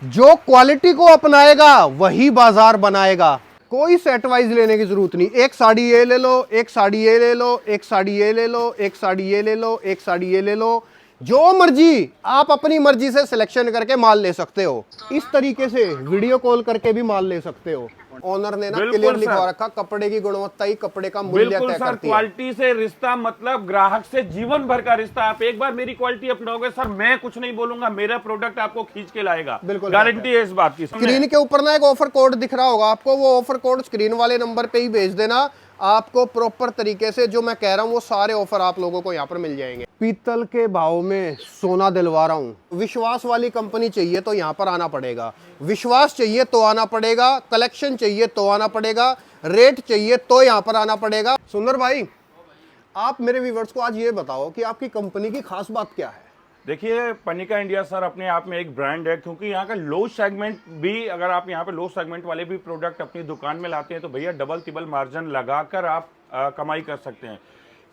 जो क्वालिटी को अपनाएगा वही बाजार बनाएगा। कोई सेट वाइज लेने की जरूरत नहीं, एक साड़ी ये ले लो, एक साड़ी ये ले लो, एक साड़ी ये ले लो, एक साड़ी ये ले लो, एक साड़ी ये ले लो, जो मर्जी आप अपनी मर्जी से सिलेक्शन करके माल ले सकते हो। इस तरीके से वीडियो कॉल करके भी माल ले सकते हो। ऑनर ने ना क्लियर लिखवा रखा, कपड़े की गुणवत्ता ही कपड़े का मूल्य तय करती है। क्वालिटी से रिश्ता मतलब ग्राहक से जीवन भर का रिश्ता। आप एक बार मेरी क्वालिटी अपनाओगे सर, मैं कुछ नहीं बोलूंगा, मेरा प्रोडक्ट आपको खींच के लाएगा। बिल्कुल गारंटी है इस बात की। स्क्रीन के ऊपर ना एक ऑफर कोड दिख रहा होगा आपको, वो ऑफर कोड स्क्रीन वाले नंबर पे ही भेज देना। आपको प्रॉपर तरीके से जो मैं कह रहा हूँ वो सारे ऑफर आप लोगों को यहाँ पर मिल जाएंगे। पीतल के भाव में सोना दिलवा रहा हूँ। विश्वास वाली कंपनी चाहिए तो यहाँ पर आना पड़ेगा, विश्वास चाहिए तो आना पड़ेगा, कलेक्शन चाहिए तो आना पड़ेगा, रेट चाहिए तो यहाँ पर आना पड़ेगा। सुंदर भाई, आप मेरे व्यूअर्स को आज ये बताओ कि आपकी कंपनी की खास बात क्या है। देखिए, पनिका इंडिया सर अपने आप में एक ब्रांड है, क्योंकि यहाँ का लो सेगमेंट भी, अगर आप यहाँ पे लो सेगमेंट वाले भी प्रोडक्ट अपनी दुकान में लाते हैं तो भैया डबल तिबल मार्जिन लगाकर आप कमाई कर सकते हैं।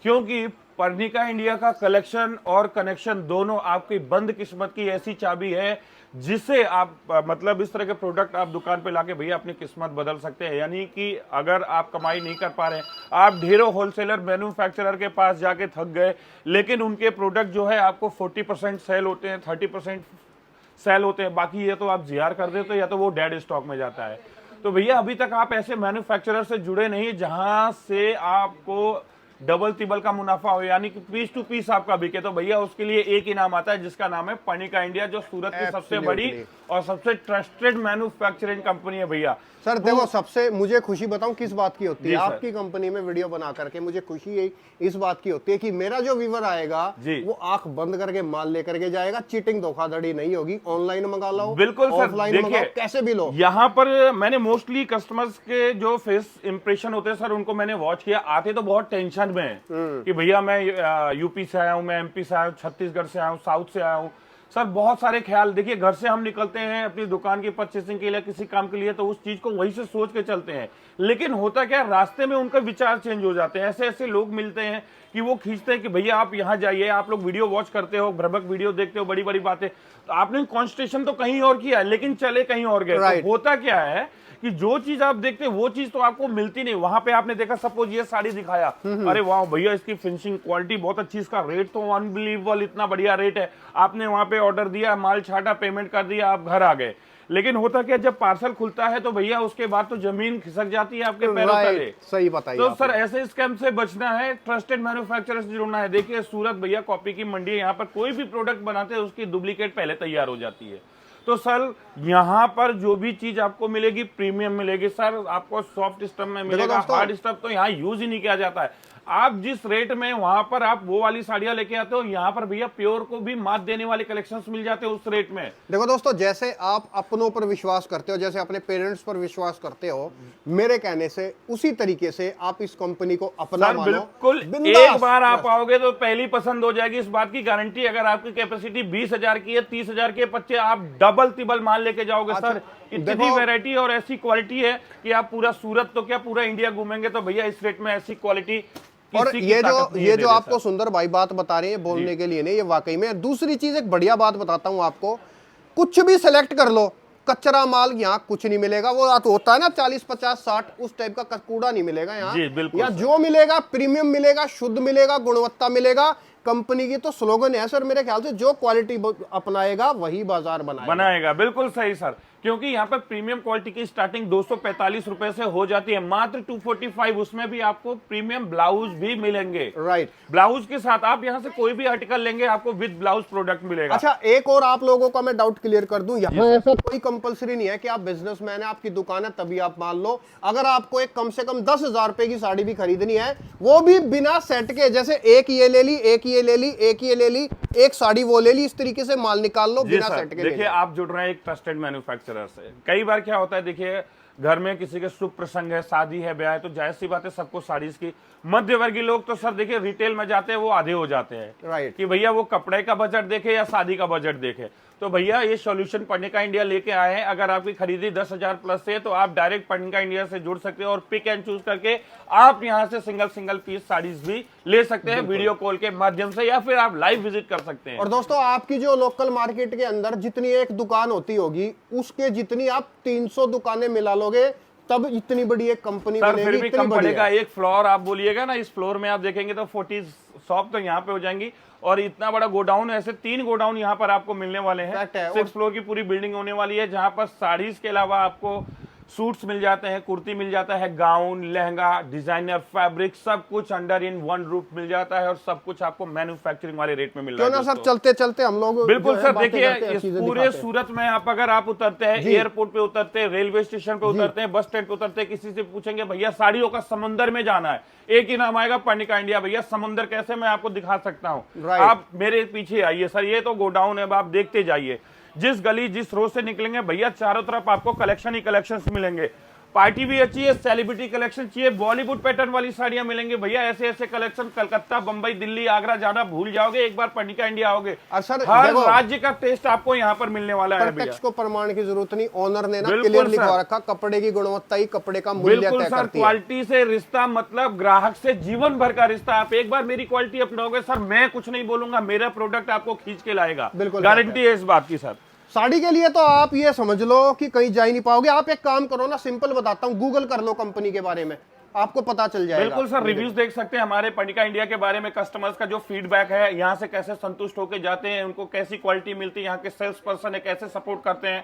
क्योंकि पनिका इंडिया का कलेक्शन और कनेक्शन दोनों आपकी बंद किस्मत की ऐसी चाबी है जिसे आप मतलब इस तरह के प्रोडक्ट आप दुकान पे लाके भैया अपनी किस्मत बदल सकते हैं। यानी कि अगर आप कमाई नहीं कर पा रहे हैं, आप ढेरों होलसेलर मैन्युफैक्चरर के पास जाके थक गए, लेकिन उनके प्रोडक्ट जो है आपको 40% सेल होते हैं, 30% सेल होते हैं, बाकी ये तो आप जीआर कर देते हो या तो वो डेड स्टॉक में जाता है। तो भैया अभी तक आप ऐसे मैन्युफैक्चरर से जुड़े नहीं जहां से आपको डबल तिबल का मुनाफा हो, यानी कि पीस टू पीस आपका बिके। तो भैया उसके लिए एक ही नाम आता है जिसका नाम है पनिका इंडिया, जो सूरत की सबसे बड़ी और सबसे ट्रस्टेड मैन्युफैक्चरिंग कंपनी है भैया। सर देखो, सबसे मुझे खुशी बताऊं किस बात की होती है, आपकी कंपनी में वीडियो बना करके मुझे खुशी इस बात की होती है कि मेरा जो व्यूअर आएगा वो आंख बंद करके माल लेकर के जाएगा। चीटिंग धोखाधड़ी नहीं होगी। ऑनलाइन मंगा लो, बिल्कुल सर, ऑफलाइन मंगाओ, कैसे भी लो। यहाँ पर मैंने मोस्टली कस्टमर्स के जो फेस इंप्रेशन होते हैं सर, उनको मैंने वॉच किया। आते तो बहुत टेंशन में है कि भैया मैं यूपी से आया हूँ, मैं एमपी से आया हूँ, छत्तीसगढ़ से आया हूँ, साउथ से आया हूँ। सर बहुत सारे ख्याल। देखिए, घर से हम निकलते हैं अपनी दुकान की परचेसिंग के लिए, किसी काम के लिए, तो उस चीज को वहीं से सोच के चलते हैं। लेकिन होता क्या, रास्ते में उनका विचार चेंज हो जाते हैं। ऐसे ऐसे लोग मिलते हैं कि वो खींचते हैं कि भैया आप यहाँ जाइए, आप लोग वीडियो वॉच करते हो, भ्रमक वीडियो देखते हो, बड़ी बड़ी बातें, तो आपने कॉन्सेंट्रेशन तो कहीं और किया लेकिन चले कहीं और गए। तो होता क्या है कि जो चीज आप देखते हैं वो चीज तो आपको मिलती नहीं। वहां पे आपने देखा, सपोज ये साड़ी दिखाया, अरे वाह भैया इसकी फिनिशिंग क्वालिटी बहुत अच्छी, इसका रेट तो अनबिलीवेबल, इतना बढ़िया रेट है। आपने वहां पे ऑर्डर दिया, माल छाटा, पेमेंट कर दिया, आप घर आ गए। लेकिन होता क्या, जब पार्सल खुलता है तो भैया उसके बाद तो जमीन खिसक जाती है आपके पैरों तले। सही बताइए। तो सर ऐसे स्कैम से बचना है, ट्रस्टेड मैन्युफैक्चरर से जुड़ना है। देखिए सूरत भैया कॉपी की मंडी है, यहाँ पर कोई भी प्रोडक्ट बनाते हैं उसकी डुप्लीकेट पहले तैयार हो जाती है। तो सर यहाँ पर जो भी चीज आपको मिलेगी प्रीमियम मिलेगी सर। आपको सॉफ्ट स्टफ में मिलेगा, हार्ड स्टफ तो यहाँ यूज ही नहीं किया जाता है। आप जिस रेट में वहां पर आप वो वाली साड़ियां लेके आते हो, यहाँ पर भैया प्योर को भी मात देने वाले कलेक्शंस मिल जाते हैं उस रेट में। देखो दोस्तों, जैसे आप अपनों पर विश्वास करते हो, जैसे अपने पेरेंट्स पर विश्वास करते हो, मेरे कहने से उसी तरीके से आप इस कंपनी को अपना मानो। बिल्कुल, एक बार आप आओगे तो पहली पसंद हो जाएगी, इस बात की गारंटी। अगर आपकी कैपेसिटी 20,000 की है, 30,000 के बच्चे आप डबल तिबल माल लेके जाओगे। सर इतनी वैरायटी और ऐसी क्वालिटी है कि आप पूरा सूरत तो क्या पूरा इंडिया घूमेंगे। तो भैया इस रेट में ऐसी क्वालिटी। और ये जो आपको सुंदर भाई बात बता रहे हैं बोलने के लिए नहीं, ये वाकई में। दूसरी चीज एक बढ़िया बात बताता हूं आपको, कुछ भी सिलेक्ट कर लो, कच्चा माल यहाँ कुछ नहीं मिलेगा। वो होता है ना 40, 50, 60 उस टाइप का कूड़ा नहीं मिलेगा यहाँ। यहाँ जो मिलेगा प्रीमियम मिलेगा, शुद्ध मिलेगा, गुणवत्ता मिलेगा। कंपनी की तो स्लोगन है सर मेरे ख्याल से, जो क्वालिटी अपनाएगा वही बाजार बनाएगा। बिल्कुल सही सर, क्योंकि यहाँ पर प्रीमियम क्वालिटी की स्टार्टिंग 245 रुपए से हो जाती है, मात्र 245। उसमें भी आपको प्रीमियम ब्लाउज भी मिलेंगे। राइट, ब्लाउज के साथ आप यहाँ से कोई भी आर्टिकल लेंगे आपको विद ब्लाउज प्रोडक्ट मिलेगा। अच्छा, एक और आप लोगों का मैं डाउट क्लियर कर दूं, यहाँ ऐसा कोई कंपलसरी नहीं है कि आप बिजनेसमैन है, आपकी दुकान है तभी आप मान लो। अगर आपको एक कम से कम 10,000 रुपए की साड़ी भी खरीदनी है, वो भी बिना सेट के, जैसे एक ये ले ली, एक ये ले ली, एक ये ले ली, एक साड़ी वो ले ली, इस तरीके से माल निकाल लो बिना सेट के। देखिए आप जुड़ रहे हैं एक ट्रस्टेड मैन्युफैक्चरर से। कई बार क्या होता है, देखिए घर में किसी के शुभ प्रसंग है, शादी है, ब्याह है, तो जाहिर सी बात है सबको साड़ीज की। मध्यवर्गीय लोग तो सर देखिए रिटेल में जाते हैं वो आधे हो जाते हैं राइट। कि भैया वो कपड़े का बजट देखे या शादी का बजट देखे। तो भैया ये सॉल्यूशन पढ़निका इंडिया लेके आए हैं। अगर आपकी खरीदी 10,000 प्लस है तो आप डायरेक्ट पढ़निका इंडिया से जुड़ सकते हैं और पिक एंड चूज करके आप यहां से सिंगल पीस साड़ीज भी ले सकते हैं वीडियो कॉल के माध्यम से, या फिर आप लाइव विजिट कर सकते हैं। और दोस्तों आपकी जो लोकल मार्केट के अंदर जितनी एक दुकान होती होगी उसके जितनी आप 300 दुकानें मिला लोगे तब इतनी बड़ी एक कंपनी सर बनेगी। फिर भी इतनी कम बड़ी पड़ेगा। है। एक फ्लोर आप बोलिएगा ना, इस फ्लोर में आप देखेंगे तो 40 शॉप तो यहाँ पे हो जाएंगी और इतना बड़ा गोडाउन, ऐसे 3 गोडाउन यहाँ पर आपको मिलने वाले हैं। Fact है। 6 फ्लोर की पूरी बिल्डिंग होने वाली है जहाँ पर साड़ीज के अलावा आपको सूट्स मिल जाते हैं, कुर्ती मिल जाता है, गाउन, लहंगा, डिजाइनर फैब्रिक, सब कुछ अंडर इन वन रूफ मिल जाता है और सब कुछ आपको मैन्युफैक्चरिंग वाले रेट में मिल रहा है। क्यों ना सर चलते चलते हम लोग बिल्कुल जो है सर, बातें देखिए करते हैं, इस चीजें पूरे दिखाते हैं। सूरत में आप अगर आप उतरते हैं, एयरपोर्ट पे उतरते हैं, रेलवे स्टेशन पे उतरते हैं, बस स्टैंड पे उतरते हैं, किसी से पूछेंगे भैया साड़ियों का समंदर में जाना है, एक ही नाम आएगा पढ़निका इंडिया। भैया समंदर कैसे मैं आपको दिखा सकता हूँ, Right. आप मेरे पीछे आइए सर, ये तो गोडाउन है, आप देखते जाइए। जिस गली जिस रोड से निकलेंगे भैया चारों तरफ आपको कलेक्शन ही कलेक्शन मिलेंगे। पार्टी भी अच्छी है, सेलिब्रिटी कलेक्शन चाहिए, बॉलीवुड पैटर्न वाली साड़ियां मिलेंगी भैया। ऐसे ऐसे कलेक्शन कलकत्ता, बम्बई, दिल्ली, आगरा जाना भूल जाओगे एक बार पढ़निका इंडिया आओगे। और सर हर देखो, राज्य का टेस्ट आपको यहाँ पर मिलने वाला है भैया। प्रत्यक्ष को प्रमाण की जरूरत नहीं, ओनर ने ना बिल्कुल क्लियर सर। लिखवा रखा, कपड़े की गुणवत्ता ही कपड़े का मूल्य बिल्कुल तय सर, करती है। क्वालिटी से रिश्ता मतलब ग्राहक से जीवन भर का रिश्ता। आप एक बार मेरी क्वालिटी अपनाओगे सर, मैं कुछ नहीं बोलूंगा, मेरा प्रोडक्ट आपको खींच के लाएगा। बिल्कुल गारंटी है इस बात की सर। साड़ी के लिए तो आप ये समझ लो कि कहीं जा ही नहीं पाओगे। आप एक काम करो ना, सिंपल बताता हूँ, गूगल कर लो कंपनी के बारे में, आपको पता चल जाएगा। बिल्कुल सर, रिव्यूज देख सकते हैं हमारे पढ़निका इंडिया के बारे में, कस्टमर्स का जो फीडबैक है, यहाँ से कैसे संतुष्ट होकर जाते हैं, उनको कैसी क्वालिटी मिलती है, यहाँ के सेल्स पर्सन है कैसे सपोर्ट करते हैं,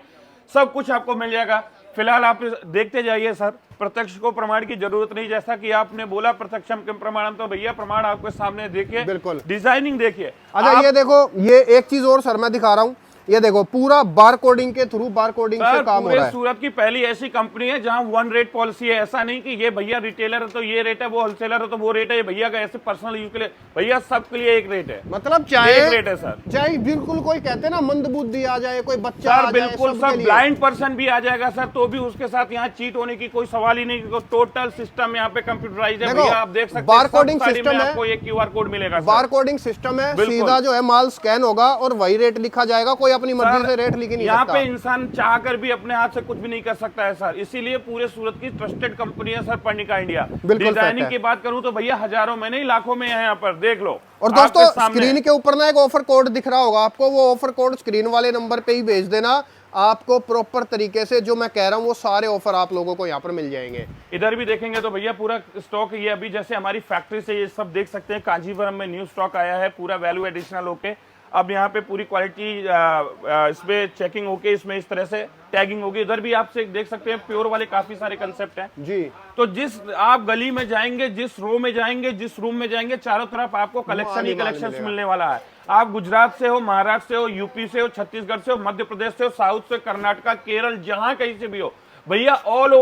सब कुछ आपको मिल जाएगा। फिलहाल आप देखते जाइए सर, प्रत्यक्ष को प्रमाण की जरूरत नहीं। जैसा कि आपने बोला प्रत्यक्षम के प्रमाणम, तो भैया प्रमाण आपके सामने देखिए, बिल्कुल डिजाइनिंग देखिए। अच्छा ये देखो, ये एक चीज और सर मैं दिखा रहा हूँ, ये देखो पूरा बार कोडिंग के थ्रू, बार कोडिंग से काम हो रहा है। सूरत की पहली ऐसी कंपनी है जहां वन रेट पॉलिसी है। ऐसा नहीं कि ये भैया रिटेलर है तो ये रेट है, वो होलसेलर है तो वो रेट है, ये भैया का ऐसे पर्सनल यूज के लिए, भैया सबके लिए एक रेट है। मतलब चाहे एक रेट है सर, चाहे बिल्कुल कोई कहते हैं ना मंद बुद्धि आ जाए, कोई बच्चा आ सर जाए, बिल्कुल सबके सर, लिए। ब्लाइंड पर्सन भी आ जाएगा सर, तो भी उसके साथ यहाँ चीट होने की कोई सवाल ही नहीं। टोटल सिस्टम यहाँ पे कंप्यूटराइज है भैया, आप देख सकते हैं। बार कोडिंग सिस्टम है, आपको एक QR कोड मिलेगा। बार कोडिंग सिस्टम है, सीधा जो है माल स्कैन होगा और वही रेट लिखा जाएगा, कोई अपनी मर्जी से रेट लिख नहीं यहाँ सकता। पे इंसान चाह कर भी अपने हाथ से कुछ भी नहीं कर सकता है सर, इसीलिए पूरे सूरत की ट्रस्टेड कंपनी है सर पढ़निका इंडिया। डिजाइनिंग की बात करूं तो भैया हजारों में नहीं लाखों में है यहाँ पर, देख लो। और दोस्तों स्क्रीन के ऊपर ना एक ऑफर कोड दिख रहा होगा आपको, वो ऑफर कोड स्क्रीन वाले नंबर पे ही भेज देना, आपको प्रॉपर तरीके से जो मैं कह रहा हूँ वो सारे ऑफर आप लोगों को यहाँ पर मिल जाएंगे। इधर भी देखेंगे तो भैया पूरा स्टॉक ये अभी जैसे हमारी फैक्ट्री से ये सब देख सकते हैं, कांजीवरम में न्यू स्टॉक आया है पूरा वैल्यू एडिशनल होके। अब यहाँ पे पूरी क्वालिटी इसमें चेकिंग होके इसमें इस तरह से टैगिंग होगी। इधर भी आप देख सकते हैं प्योर वाले काफी सारे कंसेप्ट हैं जी। तो जिस आप गली में जाएंगे, जिस रो में जाएंगे, जिस रूम में जाएंगे, चारों तरफ आपको कलेक्शन ही कलेक्शन मिलने वाला है। आप गुजरात से हो, महाराष्ट्र से हो, यूपी से हो, छत्तीसगढ़ से हो, मध्य प्रदेश से हो, साउथ से, कर्नाटका, केरल, जहां कहीं से भी हो भैया, ऑल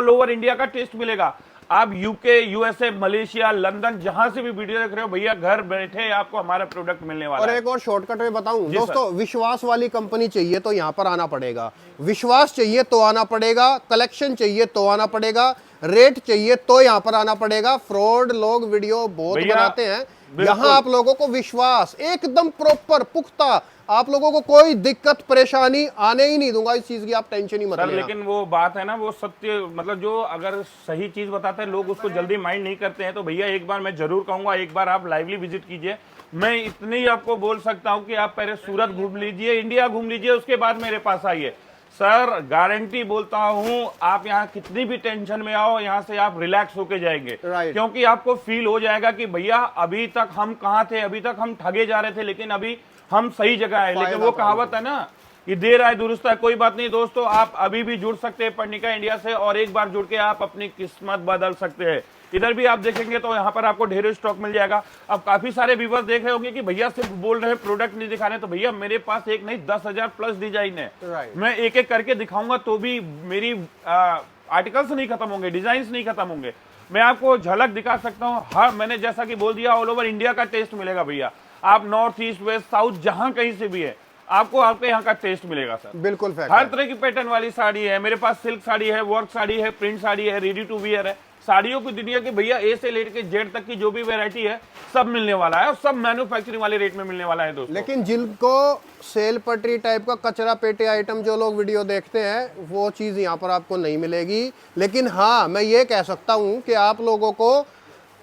ओवर इंडिया का टेस्ट मिलेगा। आप यूके, यूएसए, मलेशिया, लंदन, जहां से भी वीडियो देख रहे हो भैया, घर बैठे आपको हमारा प्रोडक्ट मिलने वाला है। और एक और शॉर्टकट में बताऊं दोस्तों, विश्वास वाली कंपनी चाहिए तो यहाँ पर आना पड़ेगा, विश्वास चाहिए तो आना पड़ेगा, कलेक्शन चाहिए तो आना पड़ेगा, रेट चाहिए तो यहाँ पर आना पड़ेगा। फ्रॉड लोग वीडियो बहुत बनाते हैं, यहाँ आप लोगों को विश्वास एकदम प्रॉपर पुख्ता, आप लोगों को कोई दिक्कत परेशानी आने ही नहीं दूंगा, इस चीज की आप टेंशन ही मत लेना। लेकिन वो बात है ना, वो सत्य मतलब जो अगर सही चीज बताते हैं लोग उसको जल्दी माइंड नहीं करते हैं। तो भैया एक बार मैं जरूर कहूंगा, एक बार आप लाइवली विजिट कीजिए। मैं इतनी आपको बोल सकता हूं कि आप पहले सूरत घूम लीजिए, इंडिया घूम लीजिए, उसके बाद मेरे पास आइए सर। गारंटी बोलता हूं, आप यहाँ कितनी भी टेंशन में आओ, यहाँ से आप रिलैक्स होके जाएंगे। क्योंकि आपको फील हो जाएगा कि भैया अभी तक हम कहाँ थे, अभी तक हम ठगे जा रहे थे, लेकिन अभी हम सही जगह है। लेकिन वो कहावत है ना, ये देर आए दुरुस्त है, कोई बात नहीं दोस्तों, आप अभी भी जुड़ सकते हैं पढ़निका इंडिया से, और एक बार जुड़ के आप अपनी किस्मत बदल सकते हैं। इधर भी आप देखेंगे तो यहाँ पर आपको ढेरों स्टॉक मिल जाएगा। अब काफी सारे व्यूअर्स देख रहे होंगे कि भैया सिर्फ बोल रहे हैं प्रोडक्ट नहीं दिखा रहे, तो भैया मेरे पास एक नहीं 10,000 प्लस डिजाइन है। मैं एक एक करके दिखाऊंगा तो भी मेरी आर्टिकल्स नहीं खत्म होंगे, डिजाइन नहीं खत्म होंगे। मैं आपको झलक दिखा सकता हूँ। हर मैंने जैसा कि बोल दिया, ऑल ओवर इंडिया का टेस्ट मिलेगा भैया। आप नॉर्थ ईस्ट वेस्ट साउथ जहां कहीं से भी है, आपको आपके यहाँ का टेस्ट मिलेगा सर। बिल्कुल फैक्ट हर है। तरह की पैटर्न वाली साड़ी है मेरे पास, सिल्क साड़ी है, वर्क साड़ी है, प्रिंट साड़ी है, रेडी टू वियर है। साड़ियों की दुनिया की भैया ए से लेकर जेड तक की जो भी वैरायटी है सब मिलने वाला है और सब मैन्युफैक्चरिंग वाले रेट में मिलने वाला है दोस्तों। लेकिन जिनको सेल पटरी टाइप का कचरा पेटी आइटम जो लोग वीडियो देखते हैं वो चीज़ यहाँ पर आपको नहीं मिलेगी। लेकिन हाँ, मैं ये कह सकता हूँ कि आप लोगों को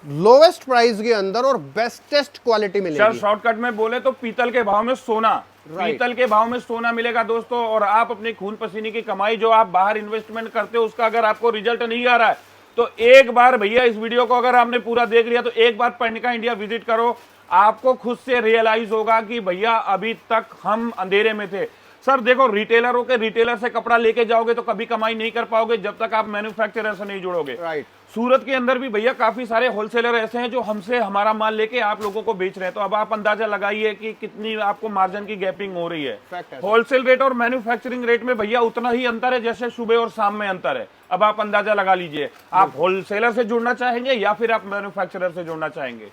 लोवेस्ट प्राइस के अंदर और बेस्टेस्ट क्वालिटी सर मिलेगी। शॉर्टकट में बोले तो पीतल के भाव में सोना, पीतल के भाव में सोना मिलेगा दोस्तों। और आप अपने खून पसीने की कमाई जो आप बाहर इन्वेस्टमेंट करते हो उसका अगर आपको रिजल्ट नहीं आ रहा है तो एक बार भैया इस वीडियो को अगर आपने पूरा देख लिया तो एक बार पर्णिका इंडिया विजिट करो, आपको खुद से रियलाइज होगा कि भैया अभी तक हम अंधेरे में थे। सर देखो, रिटेलरों के रिटेलर से कपड़ा लेके जाओगे तो कभी कमाई नहीं कर पाओगे जब तक आप मैन्युफैक्चरर से नहीं जुड़ोगे। राइट। सूरत के अंदर भी भैया काफी सारे होलसेलर ऐसे हैं जो हमसे हमारा माल लेके आप लोगों को बेच रहे हैं, तो अब आप अंदाजा लगाइए कि कितनी आपको मार्जिन की गैपिंग हो रही है। होलसेल रेट और मैन्युफैक्चरिंग रेट में भैया उतना ही अंतर है जैसे सुबह और शाम में अंतर है। अब आप अंदाजा लगा लीजिए, आप होलसेलर से जुड़ना चाहेंगे या फिर आप मैन्युफैक्चरर से जुड़ना चाहेंगे।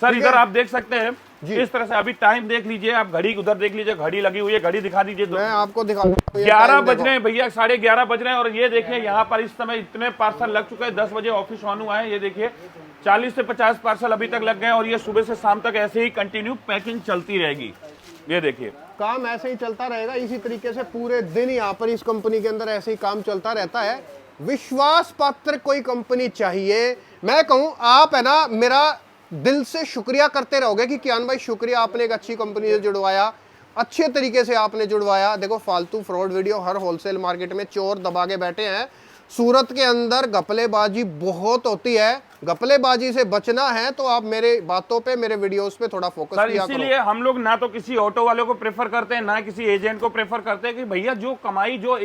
सर इधर आप देख सकते हैं इस तरह से, अभी टाइम देख लीजिए, आप घड़ी उधर देख लीजिए, घड़ी लगी हुई है, घड़ी दिखा दीजिए। मैं आपको दिखा 11 बज रहे हैं भैया, 11:30 बज रहे हैं। और ये देखिए यहाँ पर इस समय इतने पार्सल लग चुके हैं, 10 बजे ऑफिस ऑन हुआ है। ये देखिए 40 से 50 पार्सल अभी तक लग गए और ये सुबह से शाम तक ऐसे ही कंटिन्यू पैकिंग चलती रहेगी। ये देखिए काम ऐसे ही चलता रहेगा, इसी तरीके से पूरे दिन यहाँ पर इस कंपनी के अंदर ऐसे ही काम चलता रहता है। विश्वास पात्र कोई कंपनी चाहिए। मैं कहूँ आप है ना, मेरा दिल से शुक्रिया करते रहोगे कि कियान भाई शुक्रिया, आपने एक अच्छी कंपनी से जुड़वाया, अच्छे तरीके से आपने जुड़वाया। देखो फालतू फ्रॉड वीडियो हर होलसेल मार्केट में चोर दबा के बैठे हैं। सूरत के अंदर घपलेबाजी बहुत होती है, घपलेबाजी से बचना है तो आप मेरे बातों पे, मेरे वीडियोस पे थोड़ा फोकस किया करो। इसीलिए हम लोग ना तो किसी ऑटो वाले को प्रेफर करते हैं ना किसी एजेंट को प्रेफर करते हैं कि भैया जो कमाई जो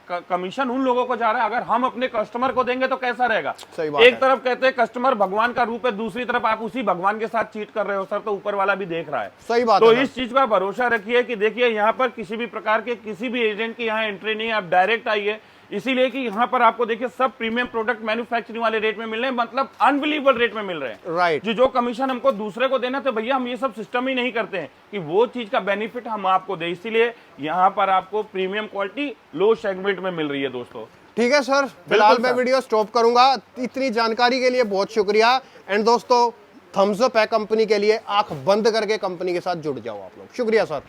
कमीशन उन लोगों को जा रहा है, अगर हम अपने कस्टमर को देंगे तो कैसा रहेगा। सही बात एक है। तरफ कहते हैं कस्टमर भगवान का रूप है, दूसरी तरफ आप उसी भगवान के साथ चीट कर रहे हो सर, तो ऊपर वाला भी देख रहा है। सही बात तो है। इस चीज का भरोसा रखिए कि देखिए यहाँ पर किसी भी प्रकार के किसी भी एजेंट की यहाँ एंट्री नहीं है, आप डायरेक्ट आइए। इसीलिए कि यहाँ पर आपको देखिए सब प्रीमियम प्रोडक्ट मैन्युफैक्चरिंग वाले रेट में मिल रहे हैं, मतलब अनबिलीवेबल रेट में मिल रहे हैं। राइट। जो कमीशन हमको दूसरे को देना, तो भैया हम ये सब सिस्टम ही नहीं करते हैं कि वो चीज का बेनिफिट हम आपको दे। इसीलिए यहाँ पर आपको प्रीमियम क्वालिटी लो सेगमेंट में मिल रही है दोस्तों। ठीक है सर, फिलहाल मैं वीडियो स्टॉप करूंगा। इतनी जानकारी के लिए बहुत शुक्रिया। एंड दोस्तों थम्स अप है कंपनी के लिए, आंख बंद करके कंपनी के साथ जुड़ जाओ आप लोग। शुक्रिया सर।